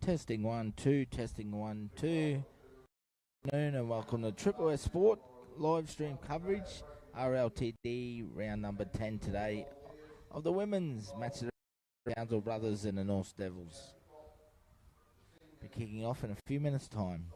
Testing 1, 2, testing 1, 2. Afternoon and welcome to Triple S Sport live stream coverage. RLTD round number 10 today of the women's match of the Townsville Brothers and the North Devils. Be kicking off in a few minutes' time.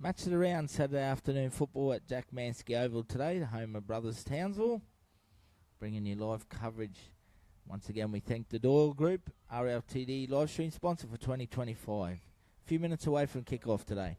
Match of the round Saturday afternoon football at Jack Mansky Oval today, the home of Brothers Townsville. Bringing you live coverage. Once again, we thank the Doyle Group, RLTD live stream sponsor for 2025. A few minutes away from kick-off today.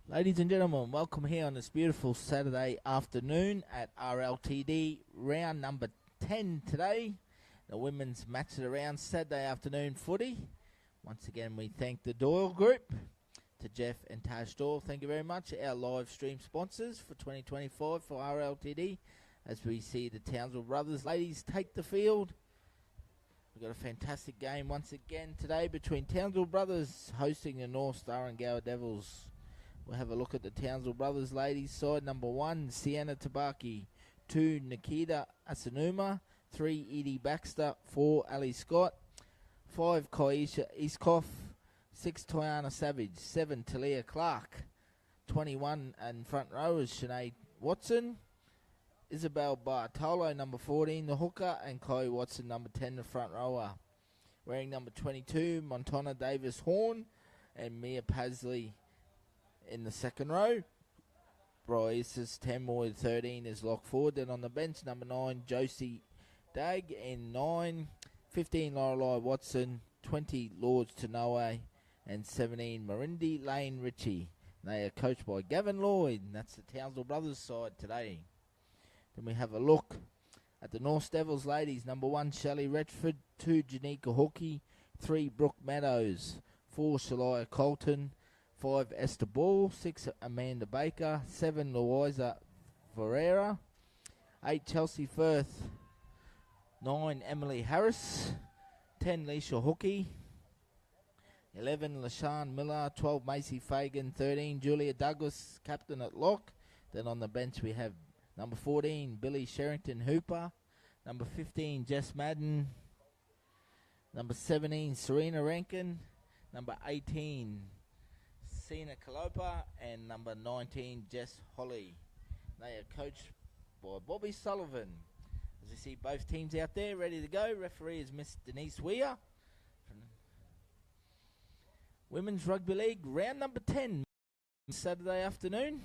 Ladies and gentlemen, welcome here on this beautiful Saturday afternoon at RLTD, round number 10 today. The women's match of the round, Saturday afternoon footy. Once again, we thank the Doyle Group, to Jeff and Taj Doyle. Thank you very much. Our live stream sponsors for 2025 for RLTD, as we see the Townsville brothers ladies take the field. We've got a fantastic game once again today between Townsville brothers hosting the North Star and Gower Devils. We'll have a look at the Townsville brothers ladies side. Number 1, Sienna Tabaki. 2, Nikita Asanuma. 3, Edie Baxter. 4, Ali Scott. 5, Koisha Eastkoff. 6, Tiana Savage. 7, Talia Clark. 21 and front row is Sinead Watson. Isabel Bartolo, number 14, the hooker. And Chloe Watson, number 10, the front rower. Wearing number 22, Montana Davis Horn. And Mia Pasley in the second row. Bryce's 10 with 13 is locked forward. Then on the bench, number 9, Josie Dag. And 9, 15, Lorelei Watson. 20, Lords Tanoe. And 17, Marindi Lane Ritchie. They are coached by Gavin Lloyd. And that's the Townsville brothers side today. Then we have a look at the North Devils ladies. Number 1, Shelley Retford. 2, Janika Hawkey. 3, Brooke Meadows. 4, Shalia Colton. 5, Esther Ball. 6, Amanda Baker. 7, Louisa Ferreira. 8, Chelsea Firth. 9, Emily Harris. 10, Leisha Hookie. 11, LaShawn Miller. 12, Macy Fagan. 13, Julia Douglas, captain at lock. Then on the bench we have number 14, Billy Sherrington Hooper. Number 15, Jess Madden. Number 17, Serena Rankin. Number 18, Sina Kalopa. And number 19, Jess Holly. They are coached by Bobby Sullivan. As you see both teams out there ready to go. Referee is Miss Denise Weir. Women's Rugby League, round number 10, Saturday afternoon.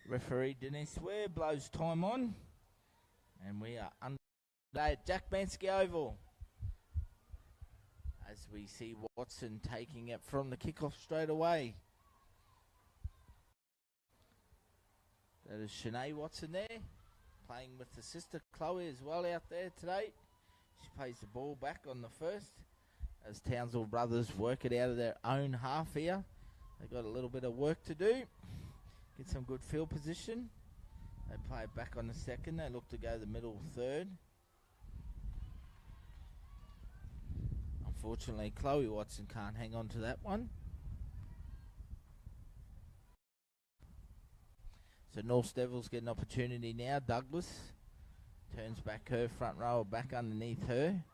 Referee Denise Ware blows time on. And we are under at Jack Bansky Oval. As we see Watson taking it from the kickoff straight away. That is Shanae Watson there. Playing with the sister Chloe as well out there today. She plays the ball back on the first. As Townsville brothers work it out of their own half here. They've got a little bit of work to do. Get some good field position. They play it back on the second. They look to go the middle third. Unfortunately, Chloe Watson can't hang on to that one. So North Devils get an opportunity now. Douglas turns back her front row, back underneath her.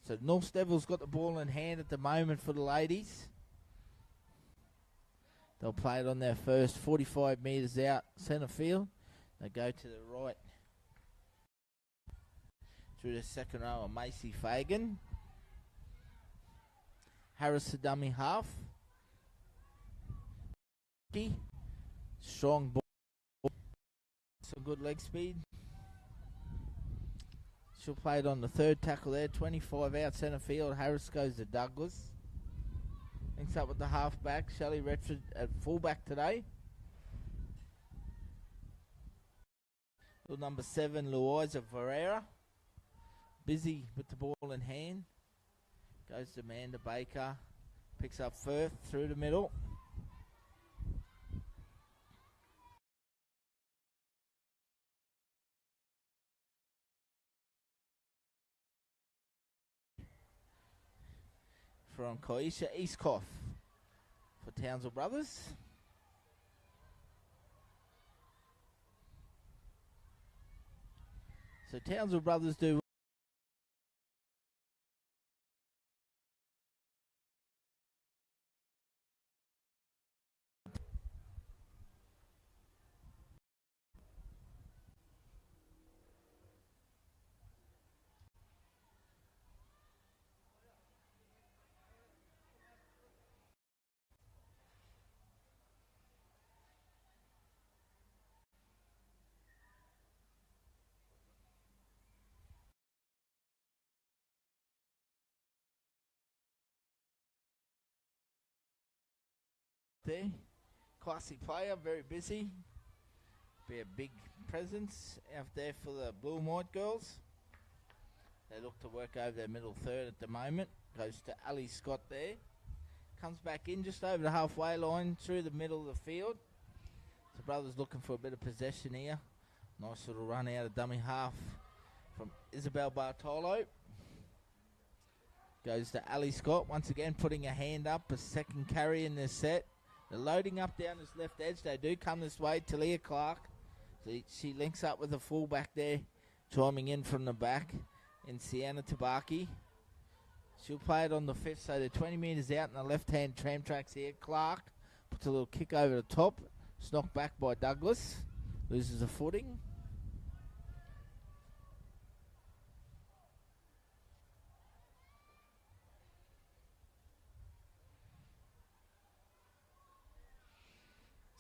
So North Devils got the ball in hand at the moment for the ladies. They'll play it on their first 45 metres out centre field. They go to the right through the second row of Macy Fagan. Harris the dummy half. Strong ball. Some good leg speed. She'll play it on the third tackle there. 25 out centre field. Harris goes to Douglas. Links up with the halfback, Shelley Retford at fullback today. Little number 7, Louisa Ferreira. Busy with the ball in hand. Goes to Amanda Baker. Picks up Firth through the middle. From Koisha Eastkoff for Townsville brothers. So Townsville brothers do there. Classy player, very busy. Be a big presence out there for the Blue and White girls. They look to work over their middle third at the moment. Goes to Ali Scott there. Comes back in just over the halfway line through the middle of the field. The brothers looking for a bit of possession here. Nice little run out of dummy half from Isabel Bartolo. Goes to Ali Scott, once again putting a hand up, a second carry in this set. They're loading up down this left edge. They do come this way. Talia Clark. She links up with the fullback there, chiming in from the back in Sienna Tabaki. She'll play it on the fifth, so they're 20 metres out in the left-hand tram tracks here. Clark puts a little kick over the top. It's knocked back by Douglas. Loses a footing.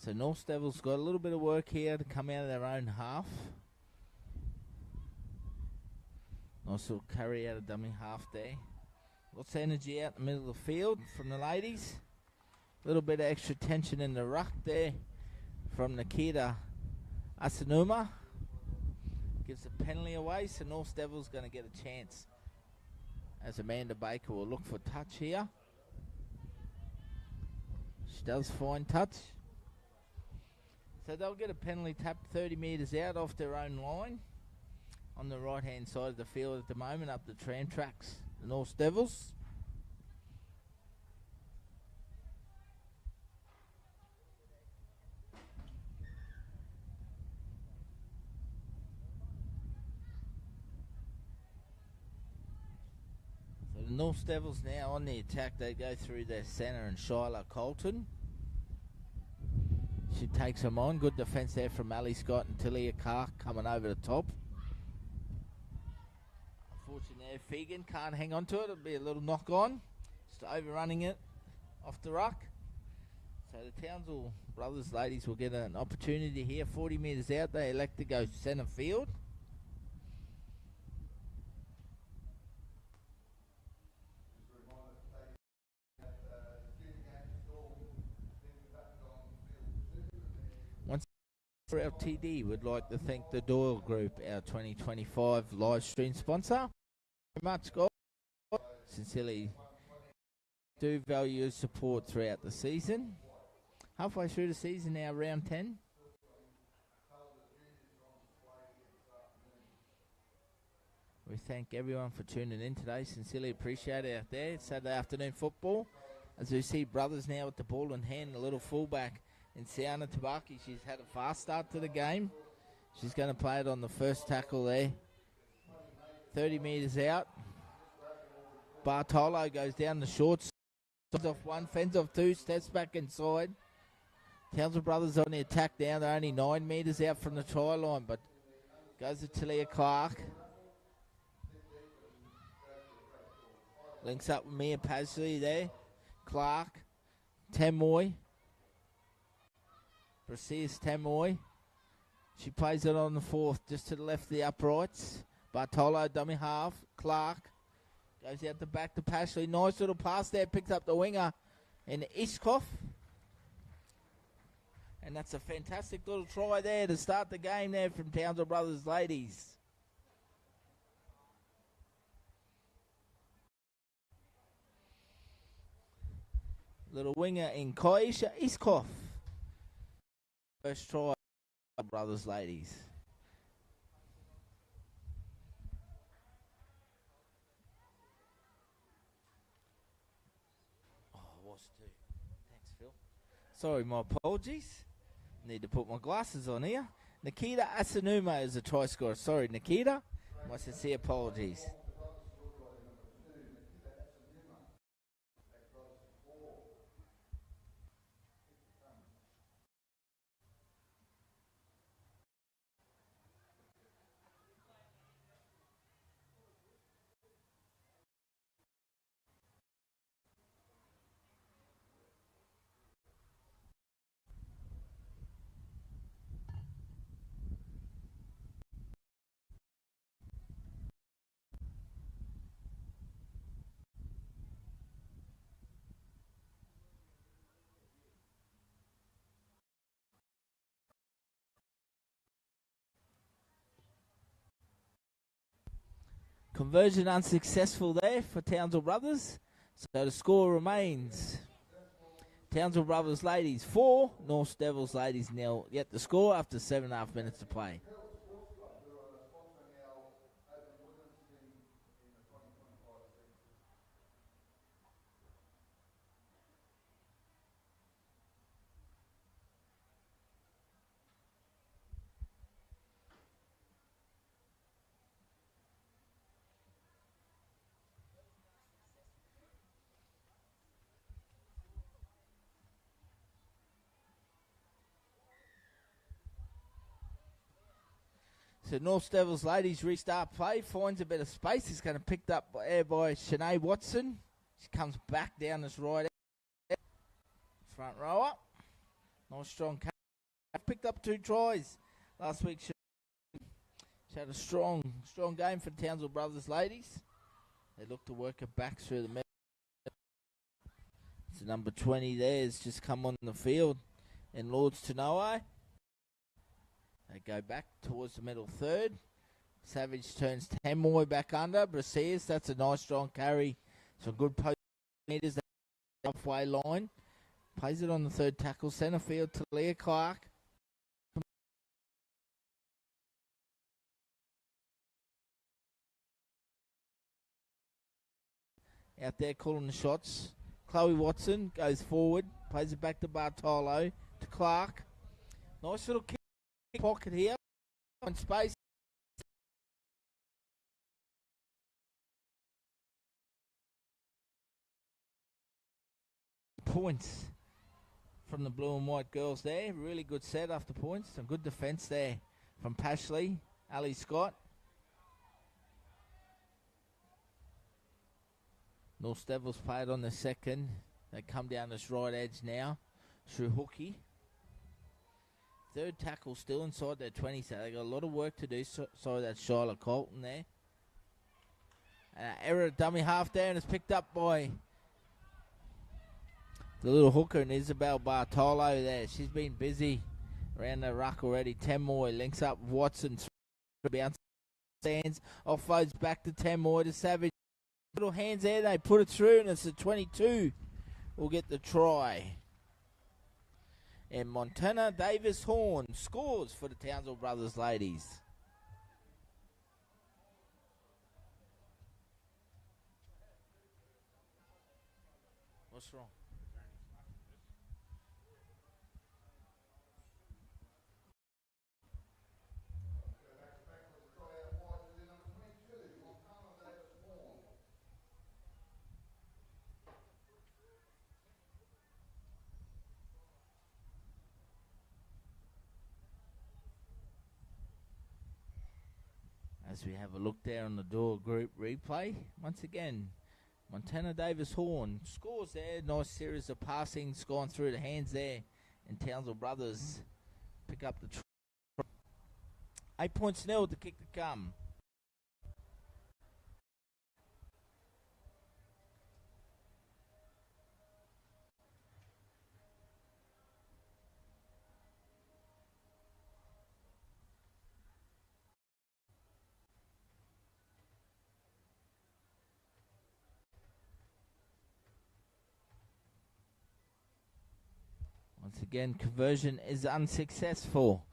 So North Devils got a little bit of work here to come out of their own half. Nice little carry out of dummy half there. Lots of energy out in the middle of the field from the ladies. A little bit of extra tension in the ruck there from Nikita Asanuma. Gives a penalty away, so North Devils going to get a chance. As Amanda Baker will look for touch here. She does find touch. So they'll get a penalty tap 30 metres out off their own line on the right-hand side of the field at the moment, up the tram tracks, the North Devils. So the North Devils now on the attack. They go through their centre and Shiloh Colton. She takes them on. Good defence there from Ali Scott and Talia Clark coming over the top. Unfortunately, Fegan can't hang on to it. It'll be a little knock on. Just overrunning it off the ruck. So the Townsville brothers ladies will get an opportunity here. 40 metres out. They elect to go centre field. RLTD would like to thank the Doyle Group, our 2025 live stream sponsor. Very much, guys. Sincerely do value your support throughout the season. Halfway through the season now, round 10. We thank everyone for tuning in today. Sincerely appreciate it out there. It's Saturday afternoon football. As we see brothers now with the ball in hand, a little fullback in Sienna Tabaki. She's had a fast start to the game. She's going to play it on the first tackle there. 30 metres out. Bartolo goes down the short side. Off one, fends off two, steps back inside. Townsville brothers on the attack now. They're only 9 metres out from the try line, but goes to Talia Clark. Links up with Mia Pasley there. Clark. Tamoy. Brasius Tamoy. She plays it on the fourth, just to the left of the uprights. Bartolo, dummy half. Clark goes out the back to Pashley. Nice little pass there, picks up the winger in Iskov. And that's a fantastic little try there to start the game there from Townsville Brothers ladies. Little winger in Koisha Iskov. First try, brothers, ladies. Oh, was too. Thanks, Phil. Sorry, my apologies. Need to put my glasses on here. Nikita Asanuma is a try scorer. Sorry, Nikita. My sincere apologies. Conversion unsuccessful there for Townsville Brothers. So the score remains Townsville Brothers ladies 4, North Devils ladies 0. Yet the score after 7.5 minutes to play. So North Devils ladies restart play, finds a bit of space. It's going to picked up air by Shanae Watson. She comes back down this right front rower. Nice strong catch. Picked up 2 tries last week. She had a strong game for Townsville Brothers ladies. They look to work it back through the middle. So number 20 there has just come on the field in Lords Tanoa. They go back towards the middle third. Savage turns 10 more back under. Brasiers, that's a nice strong carry. Some good post meters halfway line. Plays it on the third tackle. Centre field to Leah Clark. Out there calling the shots. Chloe Watson goes forward. Plays it back to Bartolo. To Clark. Nice little kick pocket here. On space. Points from the blue and white girls there. Really good set after points. Some good defence there from Pashley. Ali Scott. North Devils played on the second. They come down this right edge now. Through Hookie. Third tackle still inside their 20, so they got a lot of work to do. Sorry, that's Charlotte Colton there. Error dummy half there, and it's picked up by the little hooker and Isabel Bartolo there. She's been busy around the ruck already. 10 more links up Watson. Bounce stands. Offloads back to 10 more to Savage. Little hands there, they put it through, and it's a 22. We'll get the try. And Montana Davis Horn scores for the Townsville Brothers ladies. What's wrong? As we have a look there on the door group replay, once again, Montana Davis Horn scores there. Nice series of passings gone through the hands there. And Townsville Brothers pick up the 8 points nil to kick to come. Once again, conversion is unsuccessful.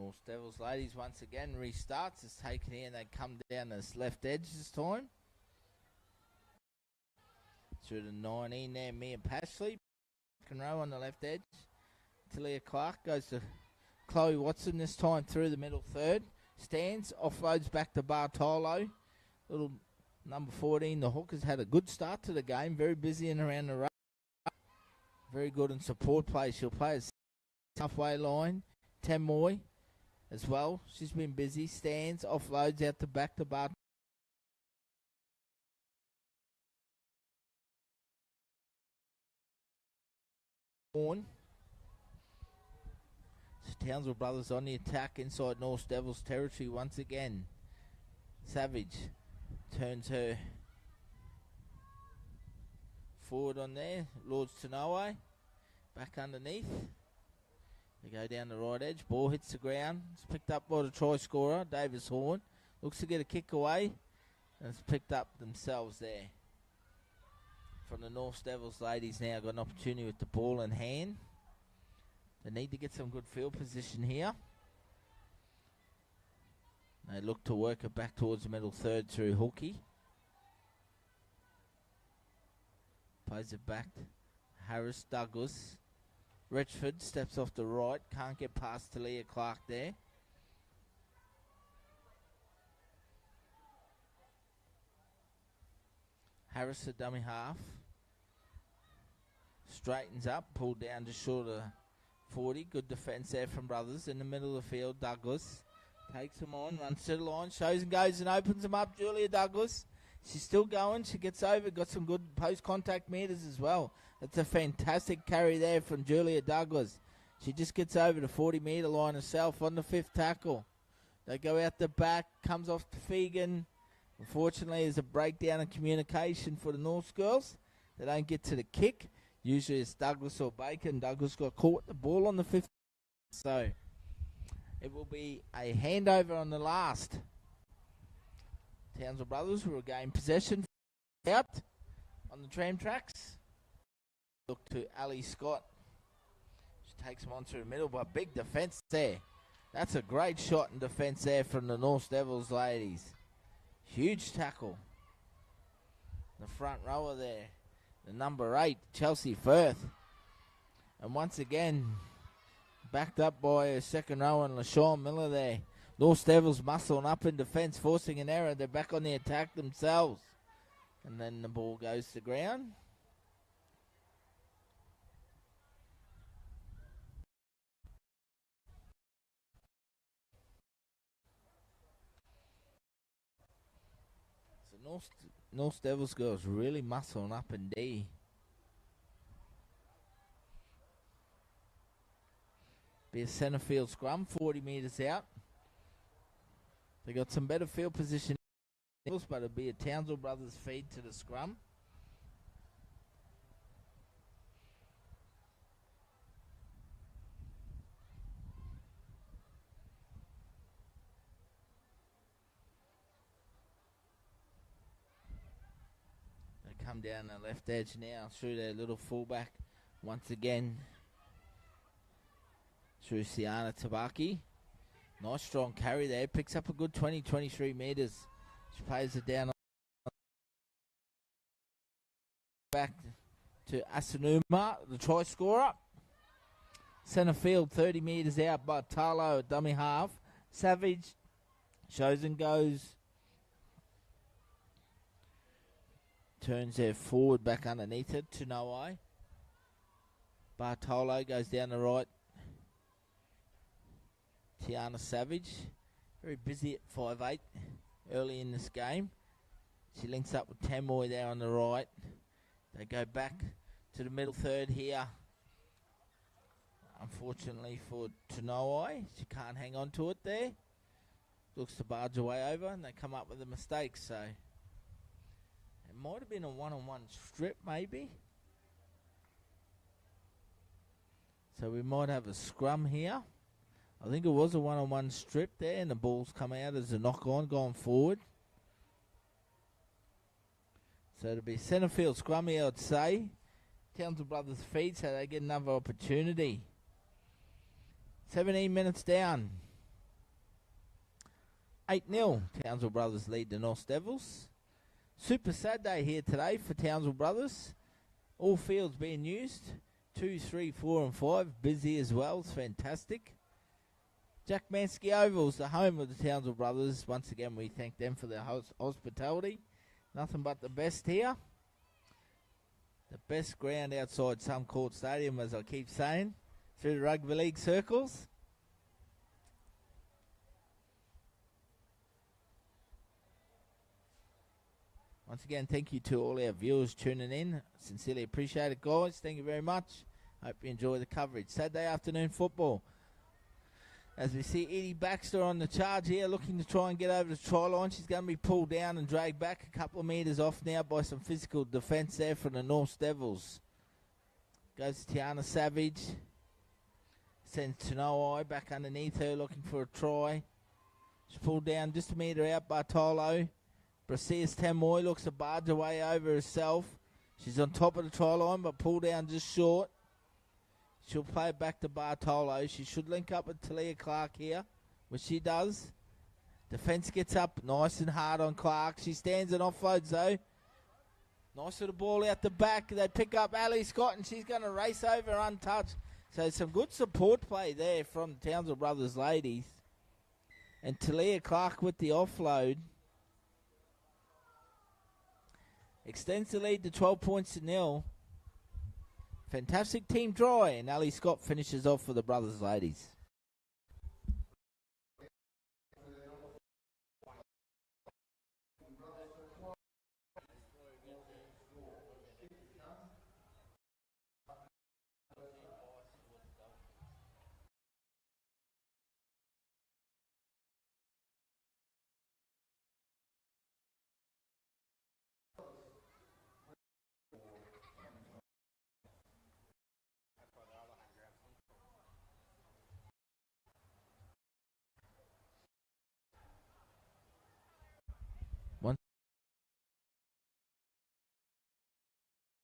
North Devils ladies once again restarts. It's taken here and they come down this left edge this time. Through the 19 there, Mia Pashley. Second row on the left edge. Talia Clark goes to Chloe Watson this time through the middle third. Stands, offloads back to Bartolo. Little number 14, the Hookers had a good start to the game. Very busy in around the race. Very good in support play. She'll play at halfway line. Temoy as well. She's been busy. Stands, offloads out the back to Bartolo. Townsville brothers on the attack inside North Devils territory once again. Savage turns her forward on there. Lords Tanoe back underneath. They go down the right edge. Ball hits the ground. It's picked up by the try scorer, Davis Horn. Looks to get a kick away. And it's picked up themselves there. From the North Devils ladies now got an opportunity with the ball in hand. They need to get some good field position here. They look to work it back towards the middle third through Hookie. Plays it back. Harris, Douglas. Richford steps off the right. Can't get past Talia Clark there. Harris, the dummy half. Straightens up. Pulled down just short of 40. Good defence there from brothers. In the middle of the field, Douglas takes them on, runs to the line, shows and goes and opens them up. Julia Douglas. She's still going. She gets over. Got some good post-contact meters as well. That's a fantastic carry there from Julia Douglas. She just gets over the 40-metre line herself on the fifth tackle. They go out the back. Comes off to Fegan. Unfortunately, there's a breakdown in communication for the North girls. They don't get to the kick. Usually it's Douglas or Bacon. Douglas got caught the ball on the fifth. So it will be a handover on the last. Townsville brothers will regain possession out on the tram tracks. Look to Ali Scott. She takes them on through the middle, but big defence there. That's a great shot in defence there from the North Devils ladies. Huge tackle. The front rower there. The number 8, Chelsea Firth. And once again, backed up by a second rower and LaShawn Miller there. North Devils muscling up in defence, forcing an error. They're back on the attack themselves. And then the ball goes to ground. So North Devils girls really muscling up in D. Be a centre field scrum, 40 metres out. They got some better field position, but it'll be a Townsville brothers feed to the scrum. They come down the left edge now through their little fullback once again. Through Sienna Tabaki. Nice strong carry there. Picks up a good 20-23 metres. She plays it down. Back to Asanuma, the try scorer. Centre field, 30 metres out by Talo, dummy half. Savage shows and goes. Turns there forward back underneath it to Noai. Bartolo goes down the right. Tiana Savage, very busy at 5'8", early in this game. She links up with Tamoy there on the right. They go back to the middle third here. Unfortunately for Tanoi, she can't hang on to it there. Looks to barge away over, and they come up with a mistake. So it might have been a one-on-one strip, maybe. So we might have a scrum here. I think it was a one-on-one strip there, and the ball's come out as a knock-on going forward. So it'll be centre field scrummy, I'd say. Townsville brothers feed, so they get another opportunity. 17 minutes down. 8-0. Townsville Brothers lead the North Devils. Super Saturday here today for Townsville Brothers. All fields being used. 2, 3, 4 and 5. Busy as well. It's fantastic. Jack Mansky Oval's the home of the Townsville Brothers. Once again, we thank them for their hospitality. Nothing but the best here. The best ground outside Suncourt Stadium, as I keep saying, through the rugby league circles. Once again, thank you to all our viewers tuning in. Sincerely appreciate it, guys. Thank you very much. Hope you enjoy the coverage. Saturday afternoon football. As we see Edie Baxter on the charge here, looking to try and get over the try line. She's going to be pulled down and dragged back a couple of metres off now by some physical defence there from the North Devils. Goes to Tiana Savage. Sends Tanoi back underneath her, looking for a try. She's pulled down just a metre out. Bartolo. Brasias Tamoy looks to barge away over herself. She's on top of the try line, but pulled down just short. She'll play it back to Bartolo. She should link up with Talia Clark here, which she does. Defence gets up nice and hard on Clark. She stands and offloads though. Nice little ball out the back. They pick up Ali Scott and she's going to race over untouched. So some good support play there from the Townsville Brothers ladies. And Talia Clark with the offload. Extends the lead to 12 points to 0. Fantastic team try, and Ali Scott finishes off for the Brothers ladies.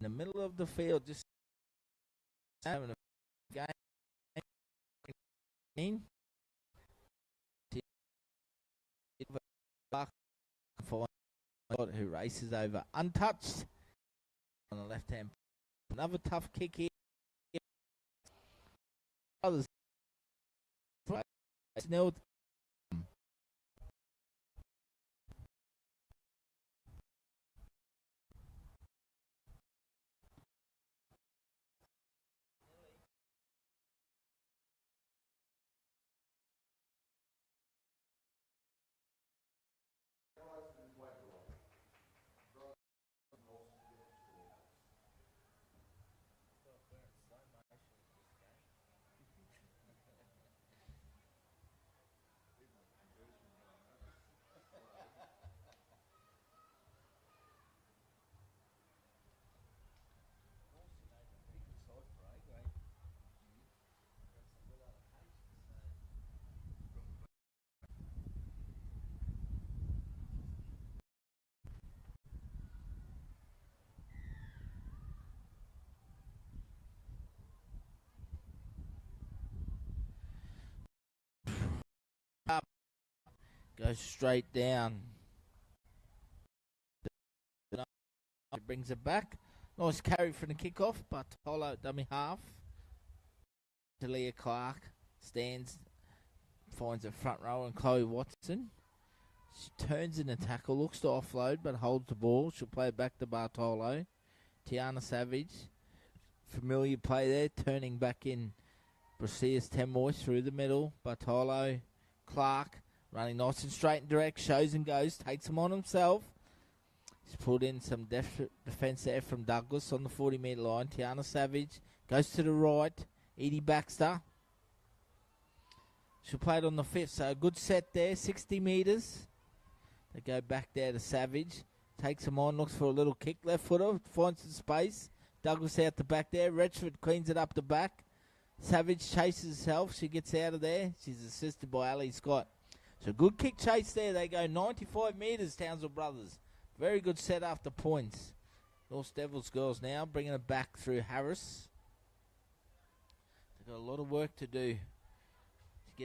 In the middle of the field, just having a game. Who races over untouched on the left hand. Another tough kick here. Others. Up, goes straight down. Brings it back. Nice carry from the kickoff, but Tolo dummy half. Talia Clark stands, finds a front row and Chloe Watson. She turns in the tackle, looks to offload, but holds the ball. She'll play it back to Bartolo. Tiana Savage, familiar play there, turning back in. Brasias Temoy through the middle. Bartolo, Clark, running nice and straight and direct, shows and goes, takes him on himself. He's pulled in some defence there from Douglas on the 40-metre line. Tiana Savage goes to the right. Edie Baxter. She'll play it on the 5th, so a good set there, 60 metres. They go back there to Savage. Takes him on, looks for a little kick. Left footer, finds some space. Douglas out the back there. Retchford cleans it up the back. Savage chases herself. She gets out of there. She's assisted by Ali Scott. So good kick chase there. They go 95 metres, Townsville Brothers. Very good set after points. North Devils girls now bringing it back through Harris. They've got a lot of work to do to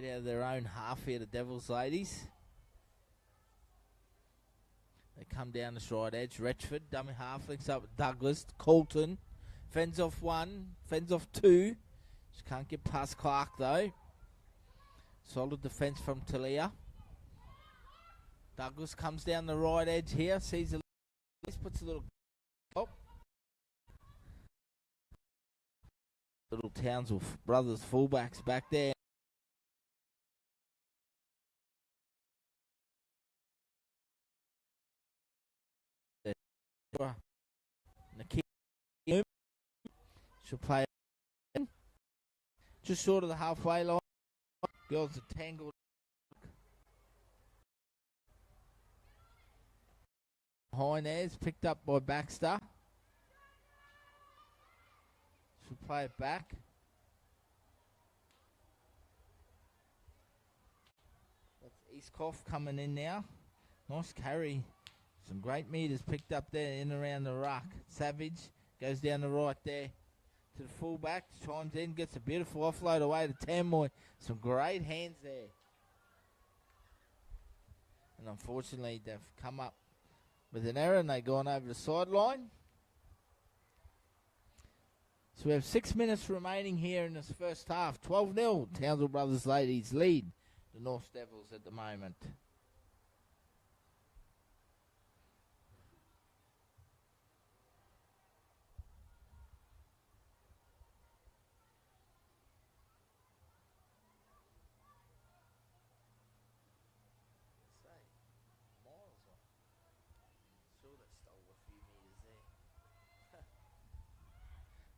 get out of their own half here, the Devils ladies. They come down the stride edge. Retchford, dummy half, links up with Douglas. Colton fends off one, fends off two. Just can't get past Clark though. Solid defence from Talia. Douglas comes down the right edge here, sees a puts a little little Townsville brothers fullbacks back there. She'll play just short of the halfway line. Girls are tangled. Behind there's picked up by Baxter. She'll play it back. That's Eastcoff coming in now. Nice carry. Some great meters picked up there in around the ruck. Savage goes down the right there to the fullback. Chimes in, gets a beautiful offload away to Tamoy. Some great hands there. And unfortunately, they've come up with an error and they've gone over the sideline. So we have 6 minutes remaining here in this first half. 12-0, Townsville Brothers Ladies lead the North Devils at the moment.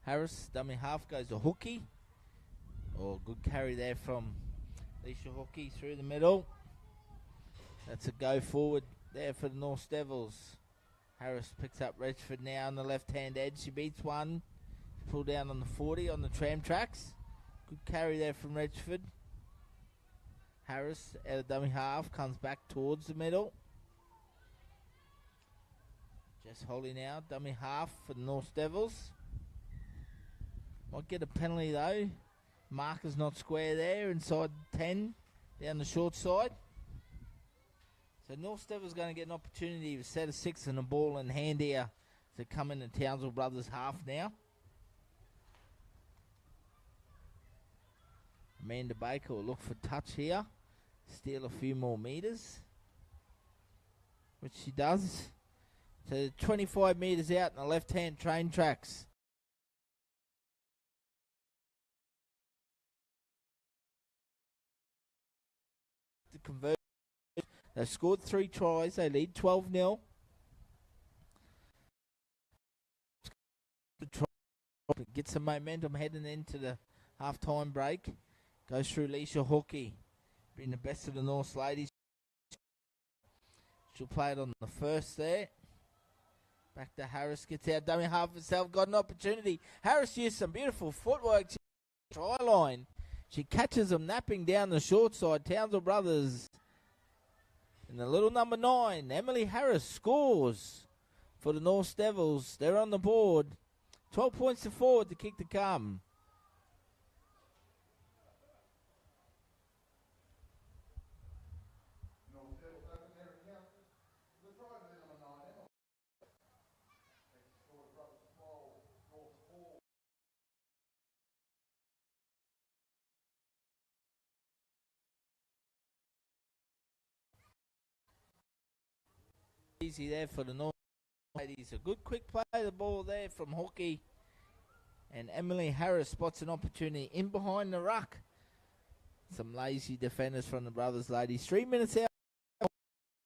Harris, dummy half, goes to Hookie. Oh, good carry there from Alicia Hookie through the middle. That's a go forward there for the North Devils. Harris picks up Redford now on the left-hand edge. She beats one. Pull down on the 40 on the tram tracks. Good carry there from Redford. Harris out of dummy half, comes back towards the middle. Jess Holly now, dummy half for the North Devils. Might get a penalty though. Marker's not square there, inside 10, down the short side. So North Devils going to get an opportunity to set a 6 and a ball in hand here to come in the Townsville Brothers half now. Amanda Baker will look for touch here. Steal a few more metres, which she does. So 25 metres out in the left-hand train tracks. Convert. They've scored 3 tries. They lead 12-0. Get some momentum heading into the half-time break. Goes through Leisha Hookie. Being the best of the North ladies. She'll play it on the first there. Back to Harris. Gets out. Dummy half herself. Got an opportunity. Harris used some beautiful footwork. Try line. She catches them napping down the short side. Townsville Brothers. And the little number 9, Emily Harris, scores for the North Devils. They're on the board. 12 points to forward to kick to come. Easy there for the North ladies. A good quick play the ball there from Hookie. And Emily Harris spots an opportunity in behind the ruck. Some lazy defenders from the Brothers ladies. 3 minutes out.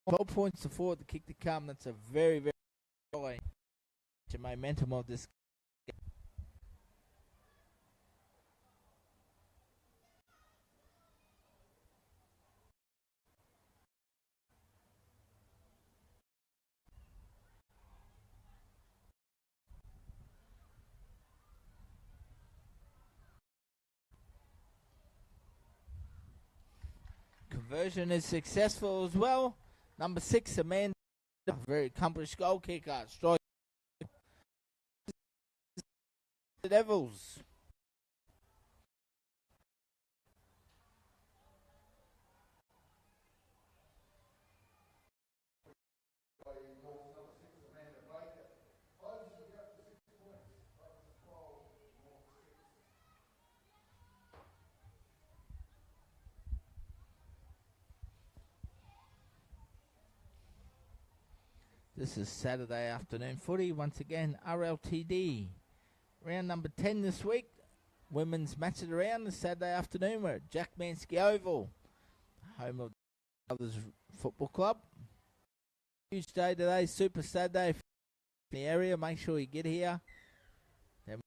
12 points to forward to kick to come. That's a very, very high momentum of this. Conversion is successful as well. Number 6, Amanda, very accomplished goal kicker. Strike the Devils. This is Saturday afternoon footy. Once again, RLTD. Round number 10 this week. Women's match of the round this Saturday afternoon. We're at Jack Mansky Oval, home of the Brothers Football Club. Huge day today, Super Saturday for the area. Make sure you get here. Then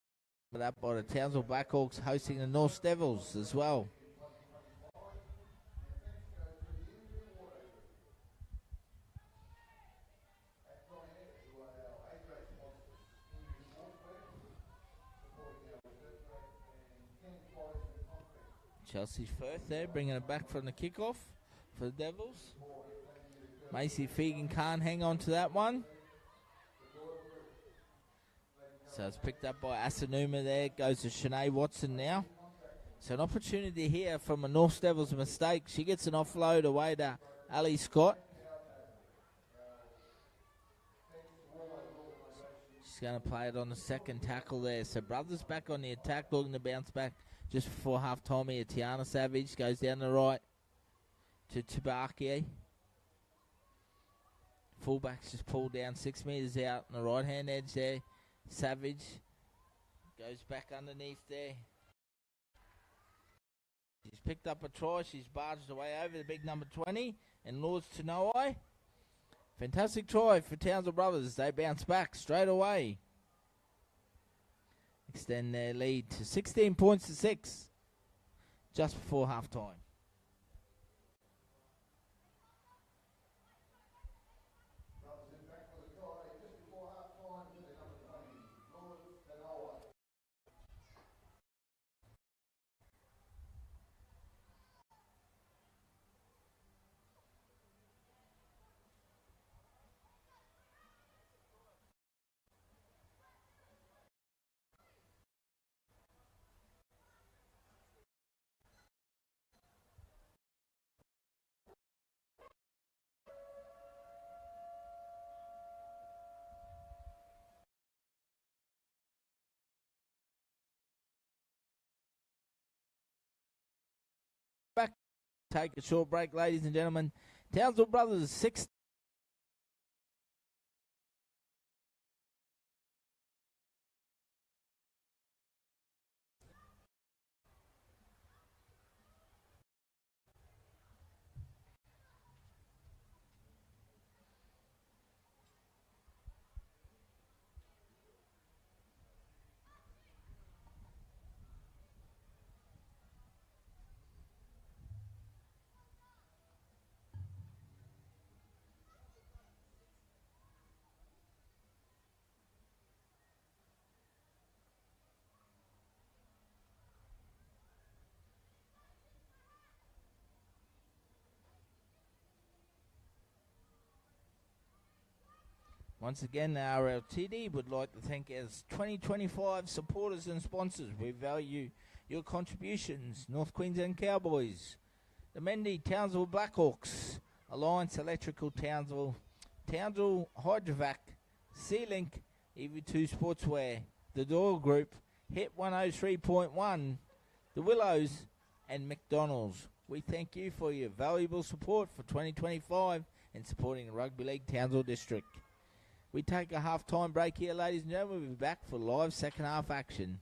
we're up by the Townsville Blackhawks hosting the North Devils as well. Chelsea's first there, bringing it back from the kickoff for the Devils. Macy Fegan can't hang on to that one. So it's picked up by Asanuma there. Goes to Shanae Watson now. So an opportunity here from a North Devils mistake. She gets an offload away to Ali Scott. She's going to play it on the second tackle there. So Brothers back on the attack, looking to bounce back. Just before half-time here, Tiana Savage goes down the right to Tabakie. Fullback's just pulled down 6 metres out on the right-hand edge there. Savage goes back underneath there. She's picked up a try. She's barged away over the big number 20 and Lords to Noai. Fantastic try for Townsville Brothers. They bounce back straight away. Extend their lead to 16 points to 6 just before half-time. Back, take a short break, ladies and gentlemen. Townsville Brothers 6. Once again, the RLTD would like to thank its 2025 supporters and sponsors. We value your contributions. North Queensland Cowboys, the Mendy Townsville Blackhawks, Alliance Electrical Townsville, Townsville Hydrovac, C-Link, EV2 Sportswear, the Doyle Group, Hit 103.1, the Willows, and McDonald's. We thank you for your valuable support for 2025 and supporting the Rugby League Townsville District. We take a half-time break here, ladies and gentlemen. We'll be back for live second half action.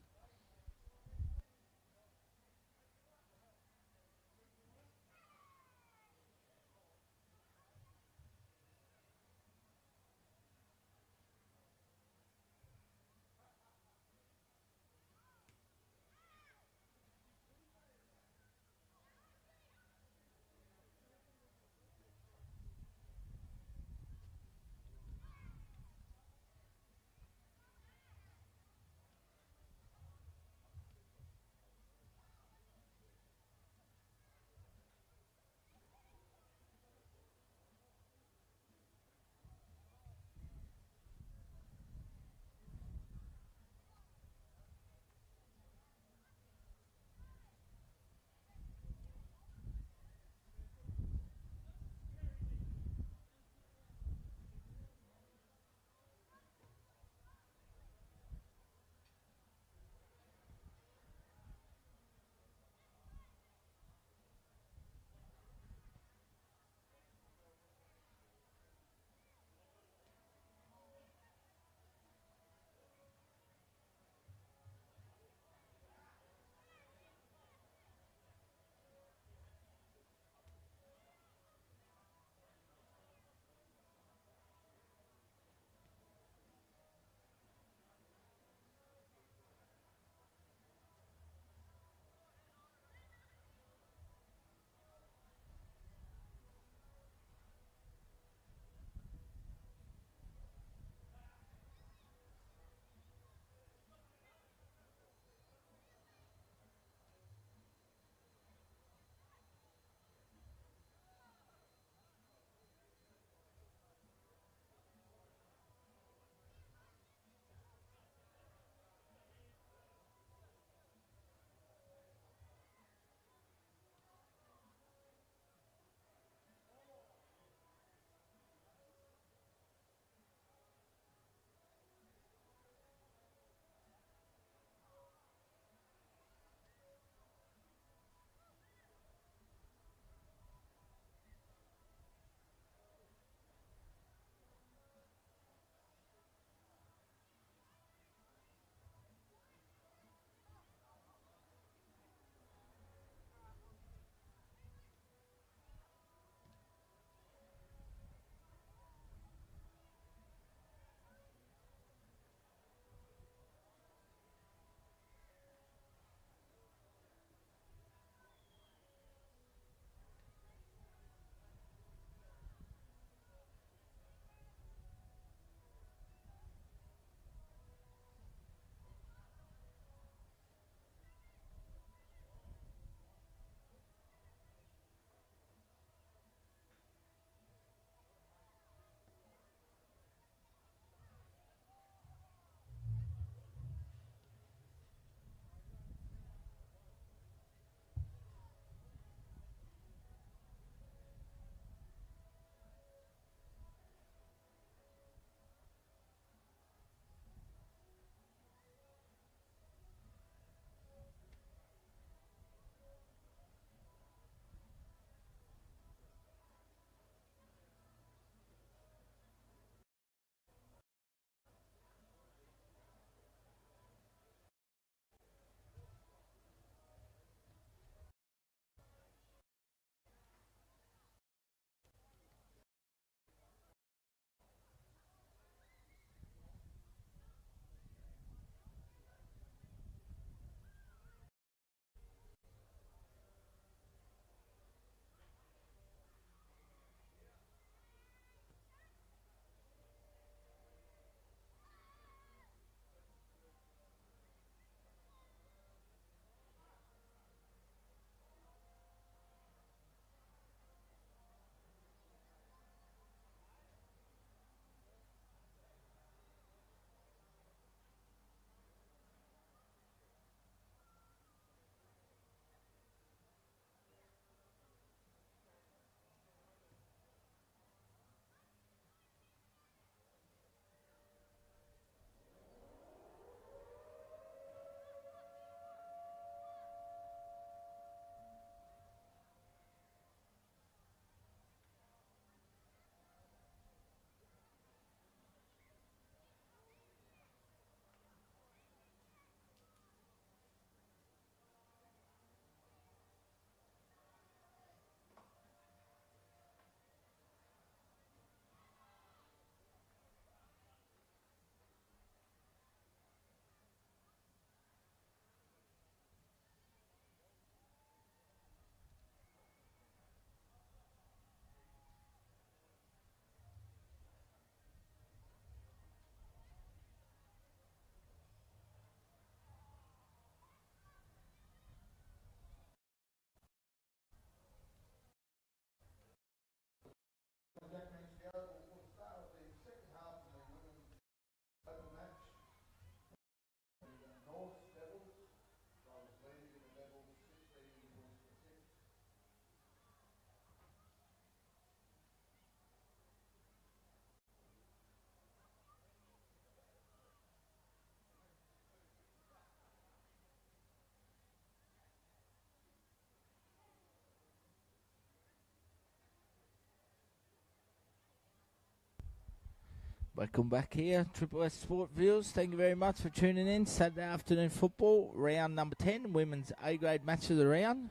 Welcome back here, Triple S Sport viewers. Thank you very much for tuning in. Saturday afternoon football, round number 10, women's A-grade match of the round.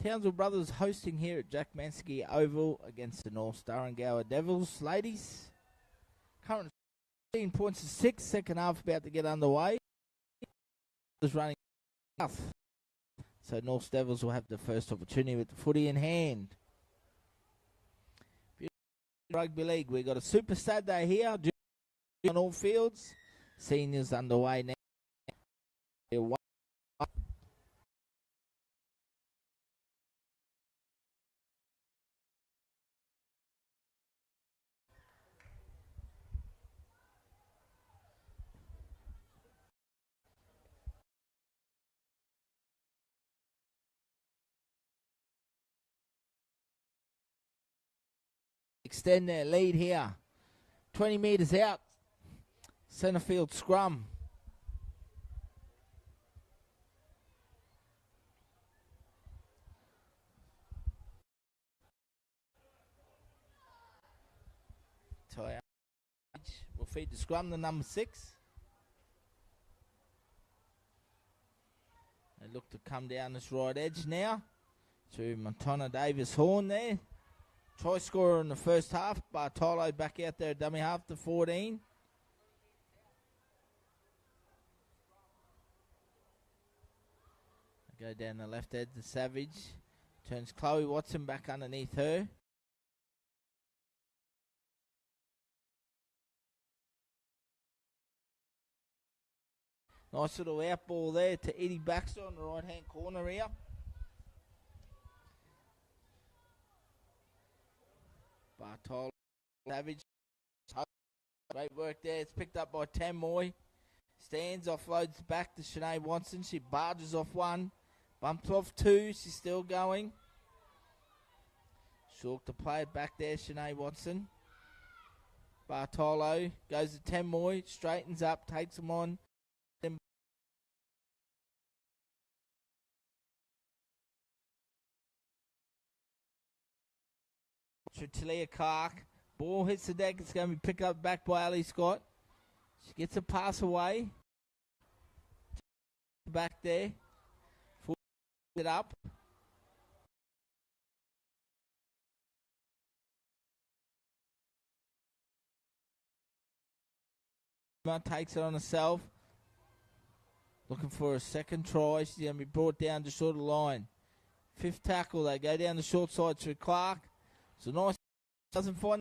Townsville Brothers hosting here at Jack Mansky Oval against the North Starrangower Devils. Ladies, current 15 points to 6, second half about to get underway. Is running south. So North Devils will have the first opportunity with the footy in hand. Rugby League, we've got a Super Saturday here on all fields. Seniors underway now. Extend their lead here. 20 metres out. Centre field scrum. We'll feed the scrum to number 6. They look to come down this right edge now. To Montana Davis Horn there. Try scorer in the first half. Bartolo back out there, dummy half to 14. Go down the left edge to Savage. Turns Chloe Watson back underneath her. Nice little out ball there to Eddie Baxter on the right hand corner here. Bartolo, Savage, great work there. It's picked up by Tamoy. Stands, offloads back to Sinead Watson. She barges off one, bumps off two. She's still going. Short to play it back there, Sinead Watson. Bartolo goes to Tamoy, straightens up, takes him on. Talia Clark. Ball hits the deck. It's going to be picked up back by Ali Scott. She gets a pass away. Back there. Full it up. Takes it on herself. Looking for a second try. She's going to be brought down to short of the line. Fifth tackle. They go down the short side to Clark. So nice, doesn't find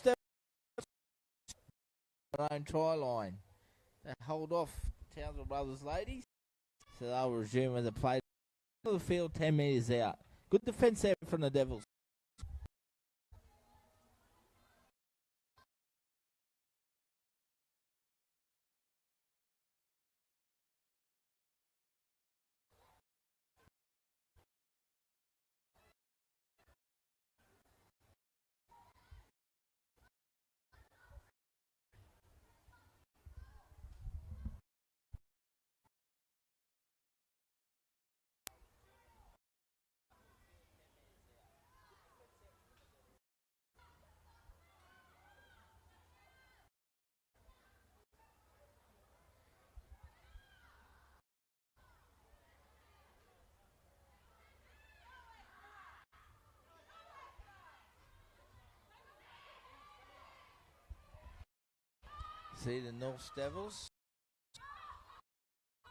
their own try line. They hold off Townsville Brothers ladies, so they'll resume with the play. The field 10 metres out. Good defence there from the Devils. See the North Devils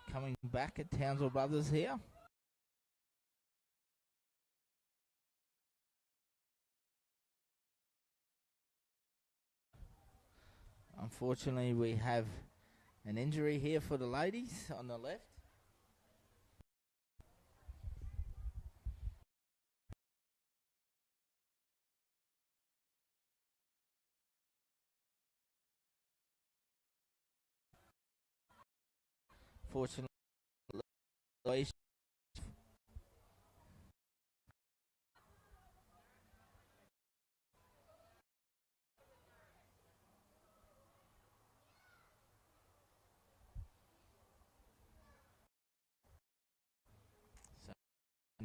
coming back at Townsville Brothers here. Unfortunately, we have an injury here for the ladies on the left. Fortunately,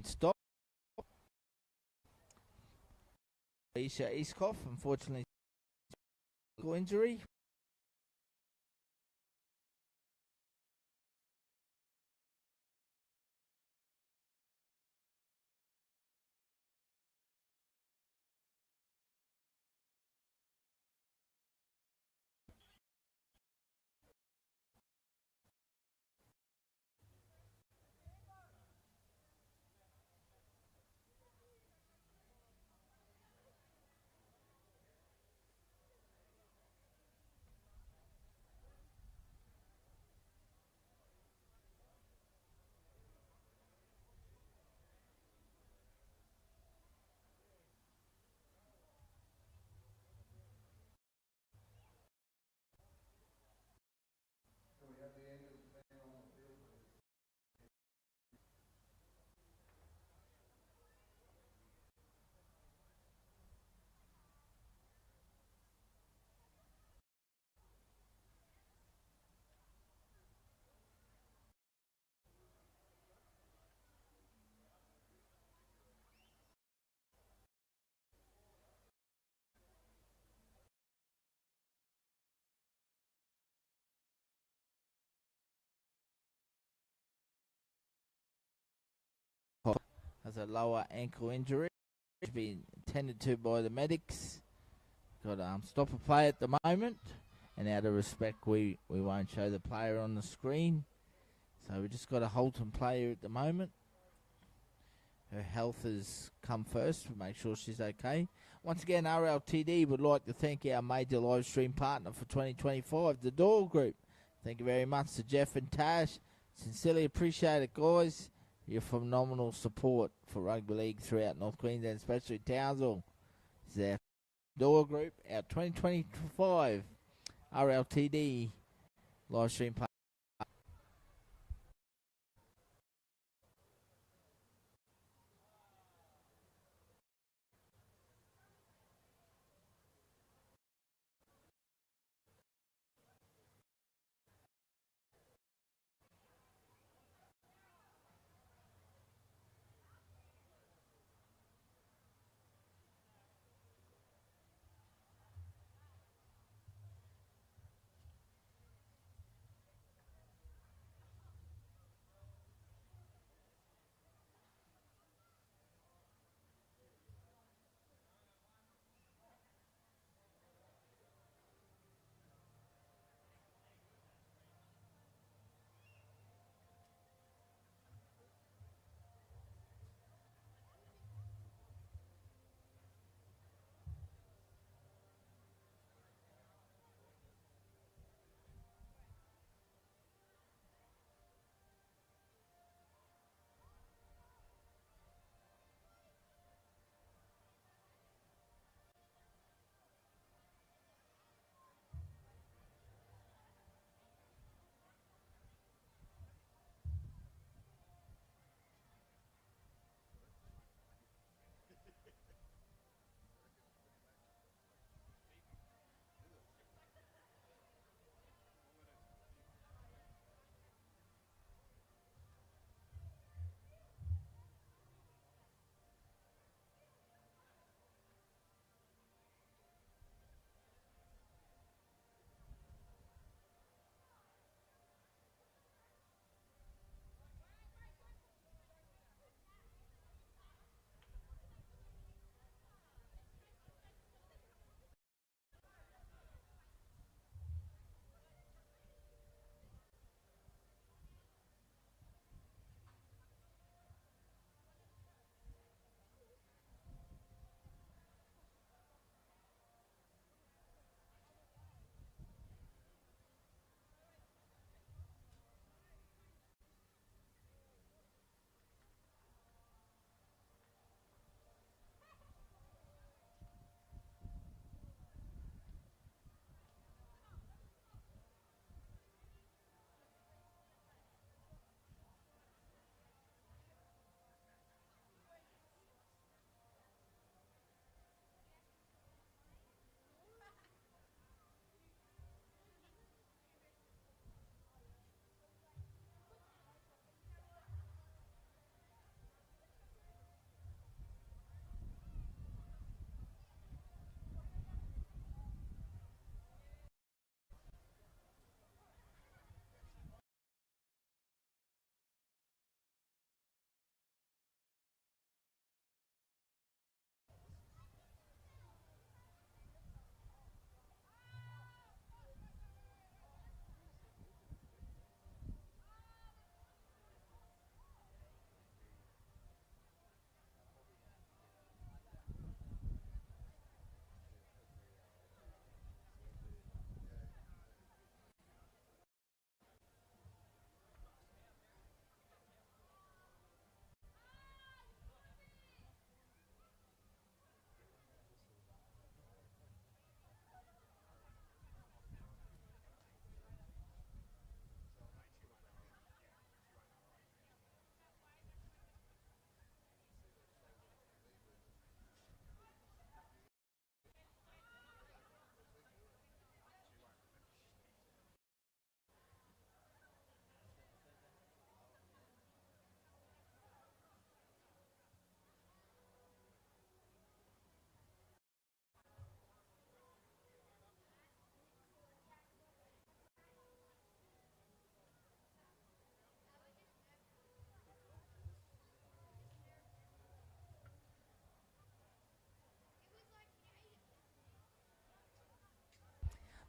stop. Isha Iskoff, unfortunately, injury. Has a lower ankle injury. Being tended to by the medics. Got stop a play at the moment, and out of respect, we won't show the player on the screen. So we just got a Holton player at the moment. Her health has come first. We'll make sure she's okay. Once again, RLTD would like to thank our major live stream partner for 2025, the Doyle Group. Thank you very much to Jeff and Tash. Sincerely appreciate it, guys. Your phenomenal support for rugby league throughout North Queensland, especially Townsville. This is our Doyle Group, our 2025 RLTD live stream partner.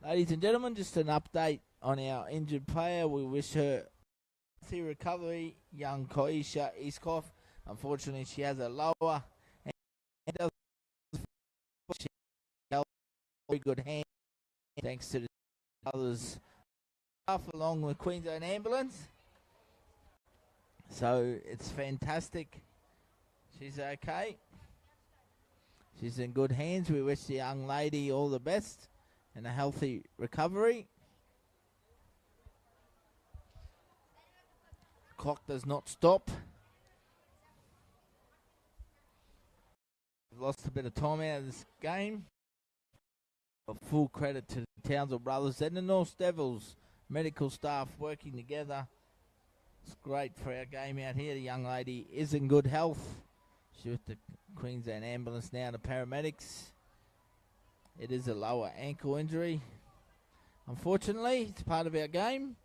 Ladies and gentlemen, just an update on our injured player. We wish her healthy recovery, young Koisha Iskov. Unfortunately, she has a lower and does very good hand thanks to the others along with Queensland Ambulance. So it's fantastic. She's okay. She's in good hands. We wish the young lady all the best and a healthy recovery. Clock does not stop. We've lost a bit of time out of this game. But full credit to the Townsville brothers and the North Devils medical staff working together. It's great for our game out here. The young lady is in good health. She's with the Queensland Ambulance now, the paramedics. It is a lower ankle injury. Unfortunately, it's part of our game.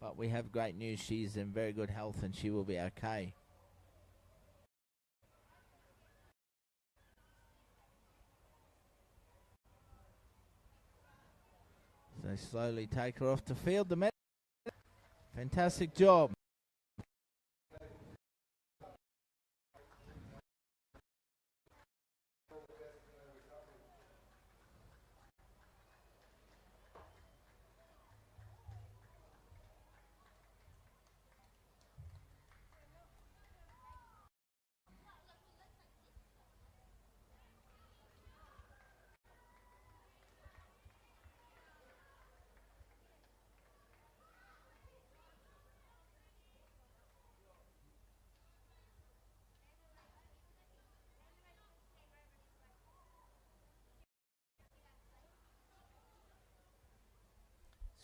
But we have great news. She's in very good health and she will be okay. So they slowly take her off the field. The fantastic job.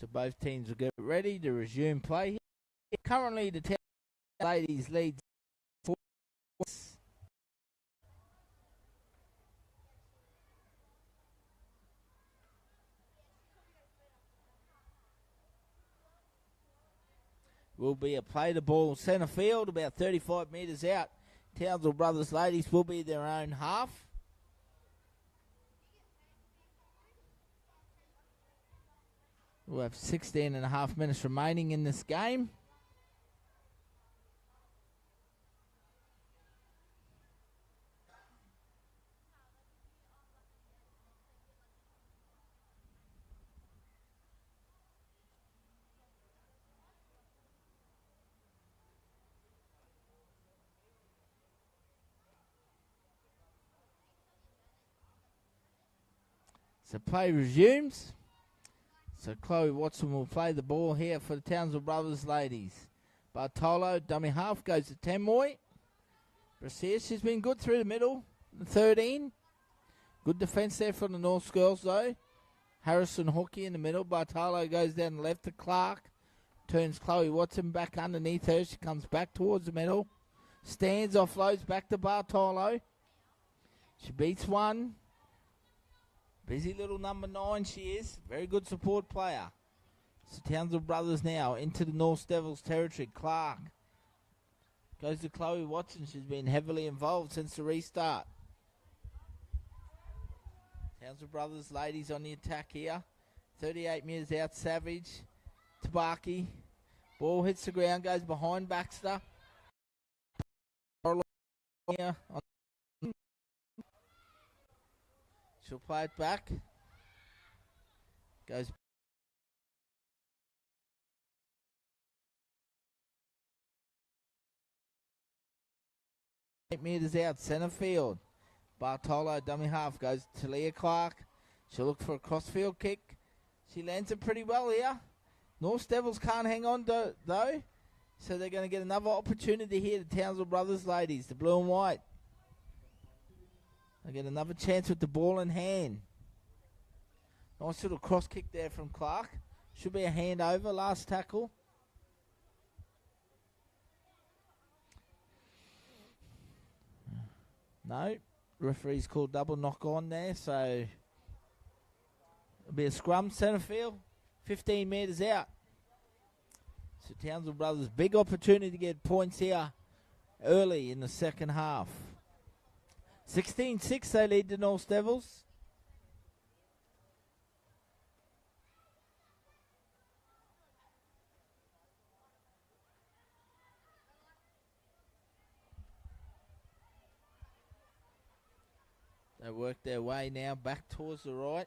So both teams will get ready to resume play. Currently, the Townsville ladies lead 4 points. Will be a play the ball centre field, about 35 metres out. Townsville brothers ladies will be their own half. We'll have 16 and a half minutes remaining in this game. So play resumes. So Chloe Watson will play the ball here for the Townsville brothers ladies. Bartolo, dummy half, goes to Temoy. Brasier, she's been good through the middle. 13. Good defence there from the North girls though. Harrison Hookie in the middle. Bartolo goes down the left to Clark. Turns Chloe Watson back underneath her. She comes back towards the middle. Stands, offloads back to Bartolo. She beats one. Busy little number 9 she is. Very good support player. So Townsville brothers now into the North Devils territory. Clark goes to Chloe Watson. She's been heavily involved since the restart. Townsville brothers ladies on the attack here. 38 metres out. Savage. Tabaki. Ball hits the ground. Goes behind Baxter. Here on she'll play it back. Goes 8 metres out, centre field. Bartolo, dummy half, goes to Leah Clark. She'll look for a crossfield kick. She lands it pretty well here. North Devils can't hang on though. So they're going to get another opportunity here, the Townsville brothers ladies, the blue and white. They get another chance with the ball in hand. Nice little cross kick there from Clark. Should be a handover, last tackle. No, referee's called double knock on there, so it'll be a scrum centre field, 15 metres out. So Townsville brothers, big opportunity to get points here early in the second half. 16-6 they lead the North Devils. They work their way now back towards the right.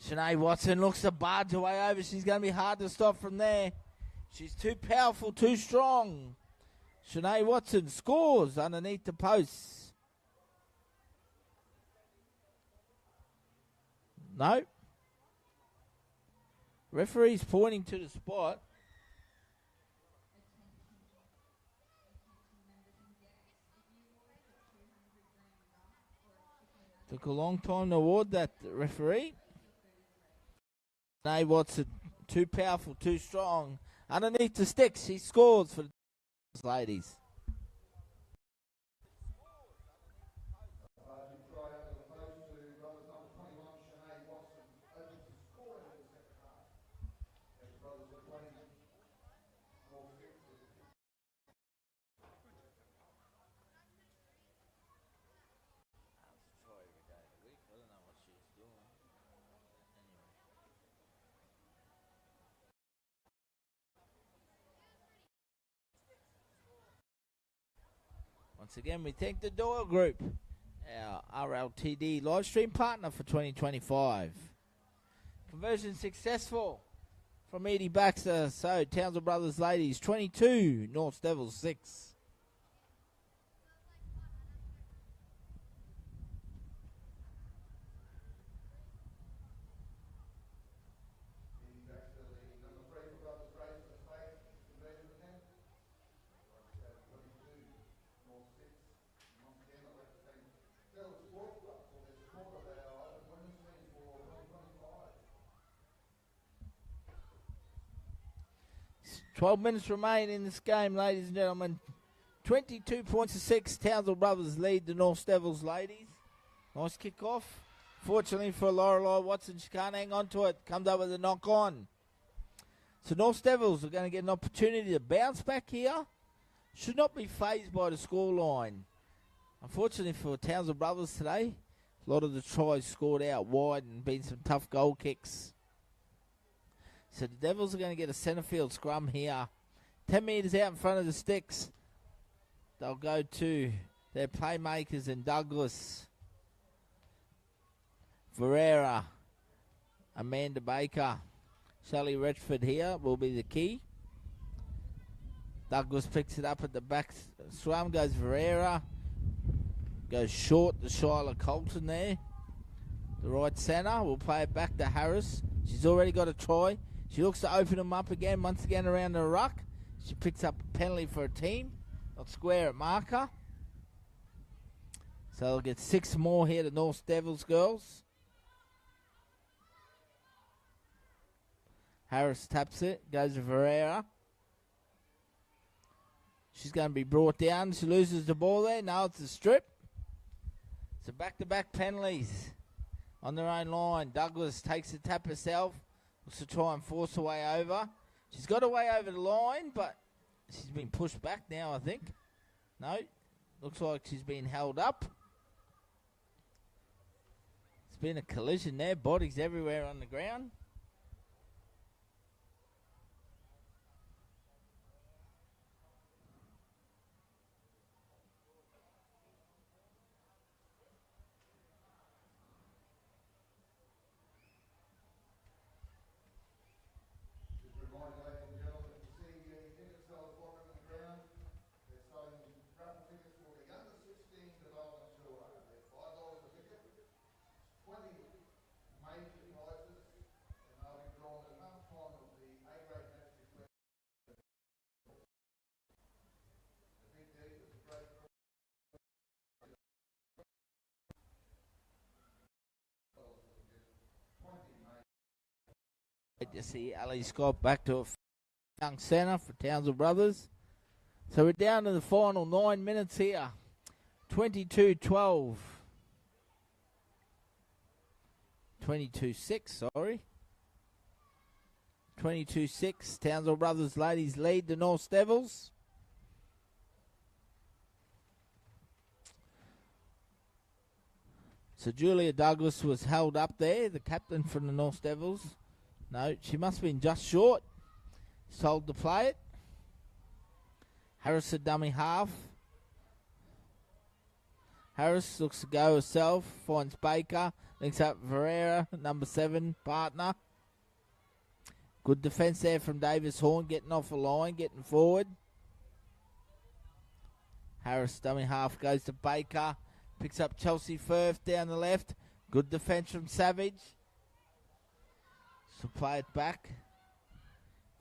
Shanae Watson looks to barge her way over. She's going to be hard to stop from there. She's too powerful, too strong. Shanae Watson scores underneath the posts. No. Referee's pointing to the spot. Took a long time to award that, referee. Shanae Watson, too powerful, too strong. Underneath the sticks, she scores for the ladies. Once again, we thank the Doyle Group, our RLTD live stream partner for 2025. Conversion successful from Edie Baxter. So, Townsville Brothers ladies 22, North Devils 6. Twelve minutes remain in this game, ladies and gentlemen. 22 points to 6. Townsville Brothers lead the North Devils ladies. Nice kick-off. Fortunately for Lorelei Watson, she can't hang on to it. Comes up with a knock-on. So North Devils are going to get an opportunity to bounce back here. Should not be fazed by the scoreline. Unfortunately for Townsville Brothers today, a lot of the tries scored out wide and been some tough goal kicks. So the Devils are going to get a centre field scrum here. 10 metres out in front of the sticks. They'll go to their playmakers in Douglas, Ferreira, Amanda Baker. Shelley Redford here will be the key. Douglas picks it up at the back. Scrum goes Ferreira. Goes short to Shyla Colton there. The right centre will play it back to Harris. She's already got a try. She looks to open them up again, once again around the ruck. She picks up a penalty for a team. Not square at marker. So they'll get 6 more here to North Devils girls. Harris taps it, goes to Ferreira. She's going to be brought down. She loses the ball there. Now it's a strip. So back-to-back penalties on their own line. Douglas takes the tap herself. Looks to try and force her way over. She's got her way over the line, but she's been pushed back now, I think. No, looks like she's been held up. It's been a collision there. Bodies everywhere on the ground. You see Ali Scott back to a young centre for Townsville Brothers. So we're down to the final 9 minutes here. 22-12. 22-6, sorry. 22-6. Townsville Brothers ladies lead the North Devils. So Julia Douglas was held up there, the captain from the North Devils. No, she must have been just short. Told to play it. Harris a dummy half. Harris looks to go herself, finds Baker, links up Ferreira, number 7 partner. Good defence there from Davis Horn, getting off the line, getting forward. Harris dummy half goes to Baker, picks up Chelsea Firth down the left. Good defence from Savage. She'll play it back.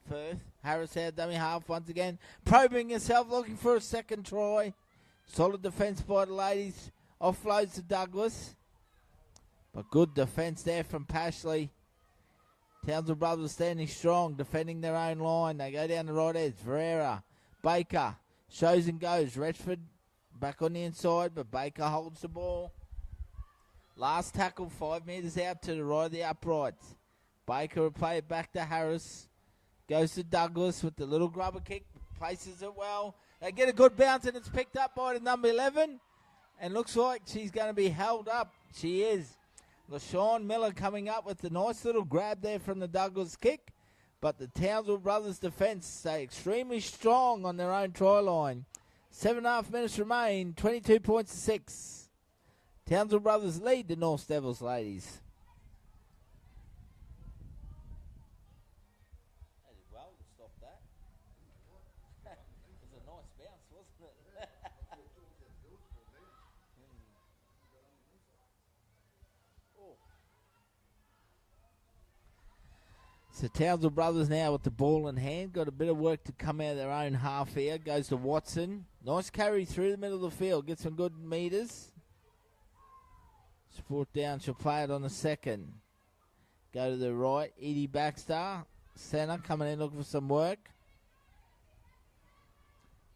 Firth, Harris out dummy half once again, probing herself, looking for a second try. Solid defence by the ladies. Offloads to Douglas. But good defence there from Pashley. Townsville brothers standing strong, defending their own line. They go down the right edge. Ferreira, Baker, shows and goes. Retchford back on the inside, but Baker holds the ball. Last tackle, 5 metres out to the right of the uprights. Baker will play it back to Harris. Goes to Douglas with the little grubber kick. Places it well. They get a good bounce and it's picked up by the number 11. And looks like she's going to be held up. She is. LaShawn Miller coming up with a nice little grab there from the Douglas kick. But the Townsville brothers defence stay extremely strong on their own try line. 7.5 minutes remain. 22 points to 6. Townsville brothers lead the North Devils ladies. So Townsville brothers now with the ball in hand. Got a bit of work to come out of their own half here. Goes to Watson. Nice carry through the middle of the field. Gets some good meters. Support down. She'll play it on the second. Go to the right. Edie Baxter. Center coming in looking for some work.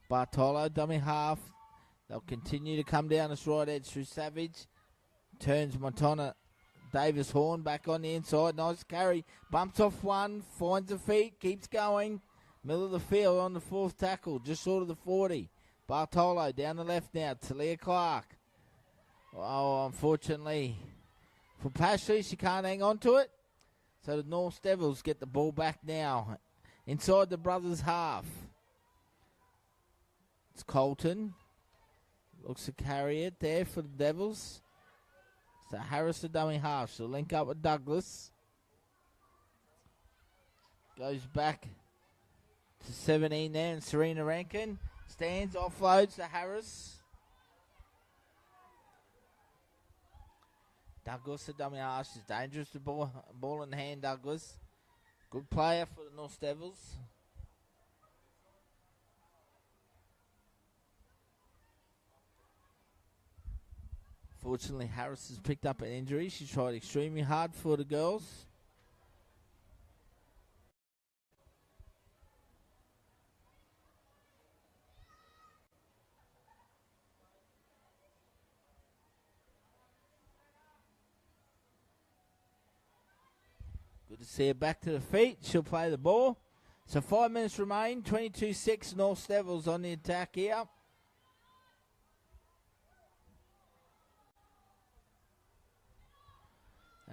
Bartolo, dummy half. They'll continue to come down this right edge through Savage. Turns Montana. Davis Horn back on the inside. Nice carry. Bumps off one. Finds the feet. Keeps going. Middle of the field on the 4th tackle. Just short of the 40. Bartolo down the left now. Talia Clark. Oh, unfortunately for Pashley, she can't hang on to it. So the North Devils get the ball back now. Inside the brothers' half. It's Colton. Looks to carry it there for the Devils. So Harris the dummy half. She'll link up with Douglas. Goes back to 17 there, and Serena Rankin stands, offloads to Harris. Douglas the dummy half. She's dangerous to ball in hand, Douglas. Good player for the North Devils. Fortunately, Harris has picked up an injury. She tried extremely hard for the girls. Good to see her back to the feet. She'll play the ball. So 5 minutes remain. 22-6 North Devils on the attack here.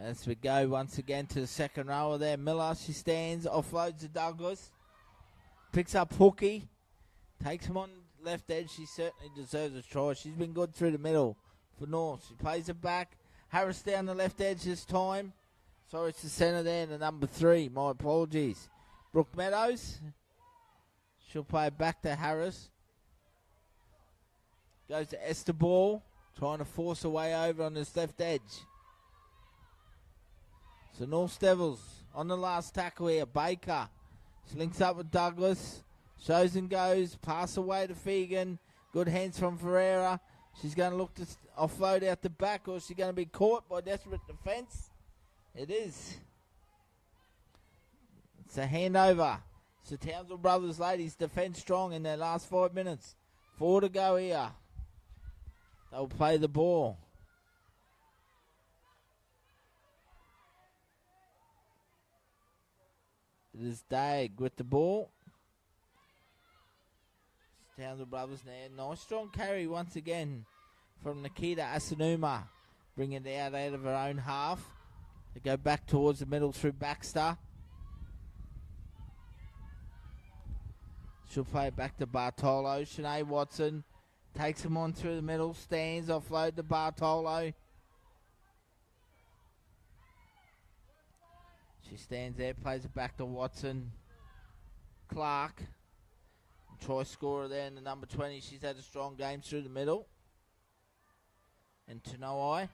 As we go once again to the second rower there. Miller, she stands, offloads to Douglas. Picks up Hookie. Takes him on left edge. She certainly deserves a try. She's been good through the middle for North. She plays it back. Harris down the left edge this time. Sorry, it's the centre there, the number 3. My apologies. Brooke Meadows. She'll play it back to Harris. Goes to Esther Ball. Trying to force her way over on this left edge. So North Devils on the last tackle here. Baker. She links up with Douglas. Shows and goes. Pass away to Fegan. Good hands from Ferreira. She's going to look to offload out the back, or is she going to be caught by desperate defence? It is. It's a handover. So Townsville Brothers ladies defend strong in their last 5 minutes. 4 to go here. They'll play the ball. It is Dag with the ball. Townsville Brothers now. Nice strong carry once again from Nikita Asanuma. Bringing it out of her own half. They go back towards the middle through Baxter. She'll play it back to Bartolo. Shanae Watson Takes him on through the middle. Stands. Offload to Bartolo. She stands there. Plays it back to Watson. Clark. Try scorer there in the number 20. She's had a strong game through the middle. And Tanoi.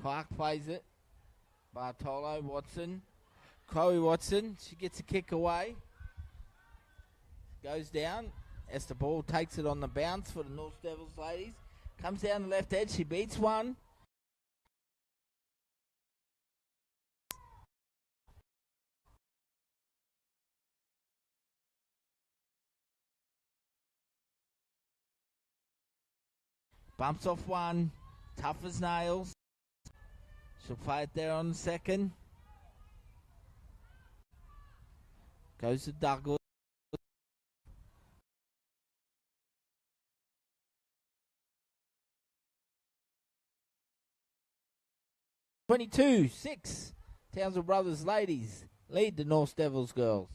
Clark plays it. Bartolo, Watson. Chloe Watson. She gets a kick away. Goes down. As the ball takes it on the bounce for the North Devils ladies. Comes down the left edge. She beats one. Bumps off one. Tough as nails. She'll play it there on the second. Goes to Douglas. (22-6). Townsville Brothers ladies lead the North Devils girls.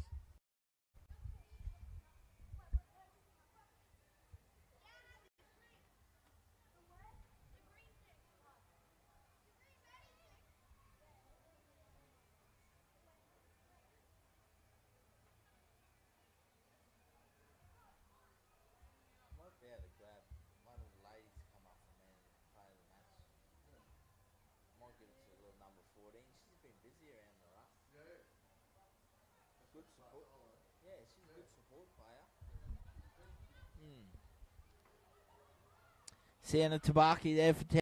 Sienna Tabaki there for Townsville.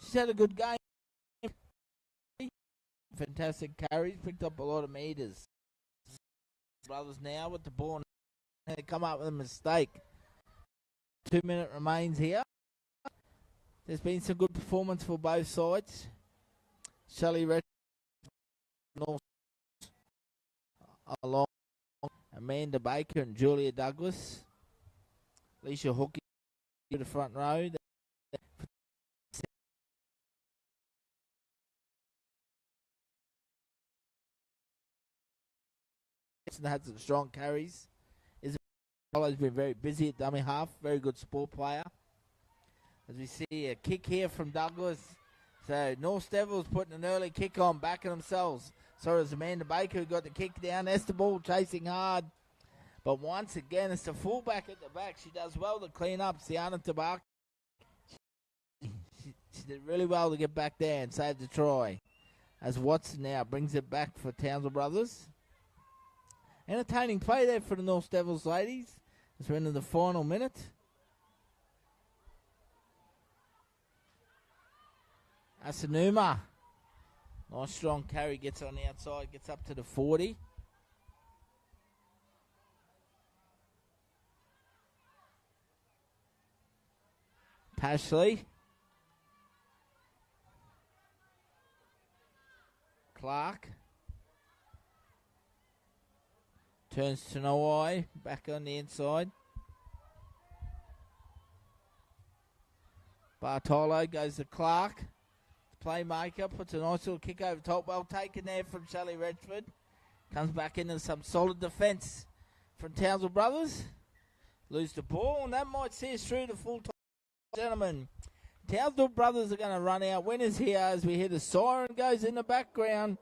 She's had a good game. Fantastic carries, picked up a lot of meters. Brothers now with the ball. They come up with a mistake. 2 minute remains here. There's been some good performance for both sides. Shelley Red along Amanda Baker and Julia Douglas. Alicia Hookie to the front row. Had some strong carries. Isabel's been very busy at dummy half. Very good sport player. As we see a kick here from Douglas. So North Devils putting an early kick on, backing themselves. So is Amanda Baker who got the kick down. Esther Ball chasing hard. But once again, it's the fullback at the back. She does well to clean up. Sienna Tabak. She did really well to get back there and save the try. As Watson now brings it back for Townsville Brothers. Entertaining play there for the North Devils ladies as we're into the final minute. Asanuma. Nice strong carry, gets on the outside, gets up to the 40. Pashley. Clark. Turns to Noai, back on the inside. Bartolo goes to Clark. Playmaker puts a nice little kick over top. Well taken there from Shelley Redford. Comes back into some solid defence from Townsville Brothers. Lose the ball, and that might see us through the full time. Gentlemen, Townsville Brothers are going to run out winners here as we hear the siren goes in the background.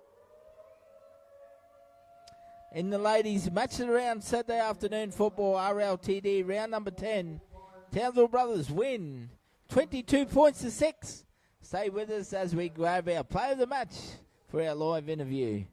In the ladies' match of the round Saturday afternoon football, RLTD, round number 10. Townsville Brothers win 22-6. Stay with us as we grab our player of the match for our live interview.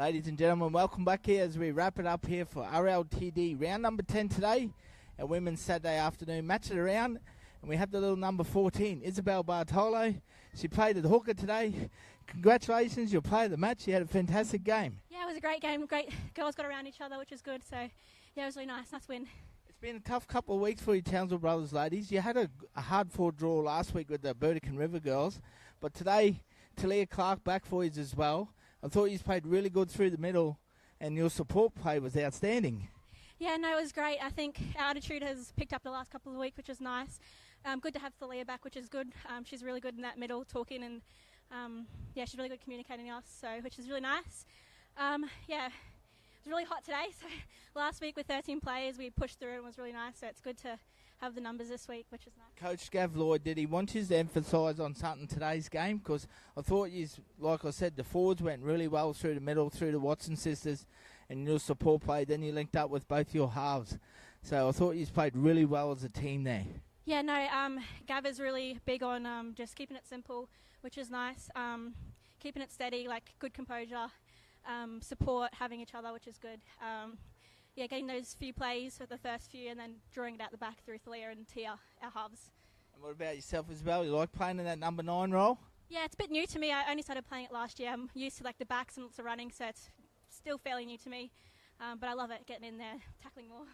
Ladies and gentlemen, welcome back here as we wrap it up here for RLTD round number 10 today, our women's Saturday afternoon match it around. And we have the little number 14, Isabel Bartolo. She played at the hooker today. Congratulations, you're player of the match. You had a fantastic game. Yeah, it was a great game. Great girls got around each other, which was good. So, yeah, it was really nice. Nice win. It's been a tough couple of weeks for you Townsville Brothers ladies. You had a hard-fought draw last week with the Burdekin River girls. But today, Talia Clark back for you as well. I thought you played really good through the middle, and your support play was outstanding. Yeah, no, it was great. I think our attitude has picked up the last couple of weeks, which is nice. Good to have Thalia back, which is good. She's really good in that middle, talking, and she's really good communicating us, so which is really nice. It was really hot today. So last week with 13 players, we pushed through and it was really nice. So it's good to have the numbers this week, which is nice. Coach Gav Lloyd, did he want you to emphasise on something today's game? Because I thought you, like I said, the forwards went really well through the middle, through the Watson sisters, and your support play. Then you linked up with both your halves. So I thought you played really well as a team there. Yeah, no, Gav is really big on just keeping it simple, which is nice. Keeping it steady, like good composure, support, having each other, which is good. Getting those few plays for the first few and then drawing it out the back through Thalia and Tia, our halves. And what about yourself as well? You like playing in that number 9 role? Yeah, it's a bit new to me. I only started playing it last year. I'm used to like the backs and lots of running, so it's still fairly new to me. But I love it, getting in there, tackling more.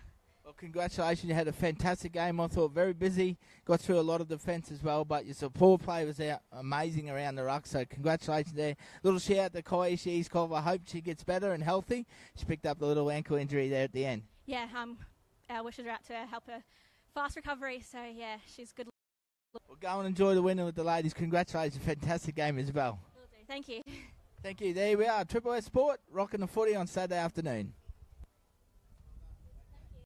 Well, congratulations. You had a fantastic game. I thought very busy. Got through a lot of defence as well, but your support play was out amazing around the ruck, so congratulations there. Little shout out to Koishi Eastkov. I hope she gets better and healthy. She picked up a little ankle injury there at the end. Yeah, our wishes are out to help her fast recovery, so yeah, she's good. Well, go and enjoy the winner with the ladies. Congratulations. Fantastic game as well. Will do. Thank you. Thank you. There we are. Triple S Sport, rocking the footy on Saturday afternoon.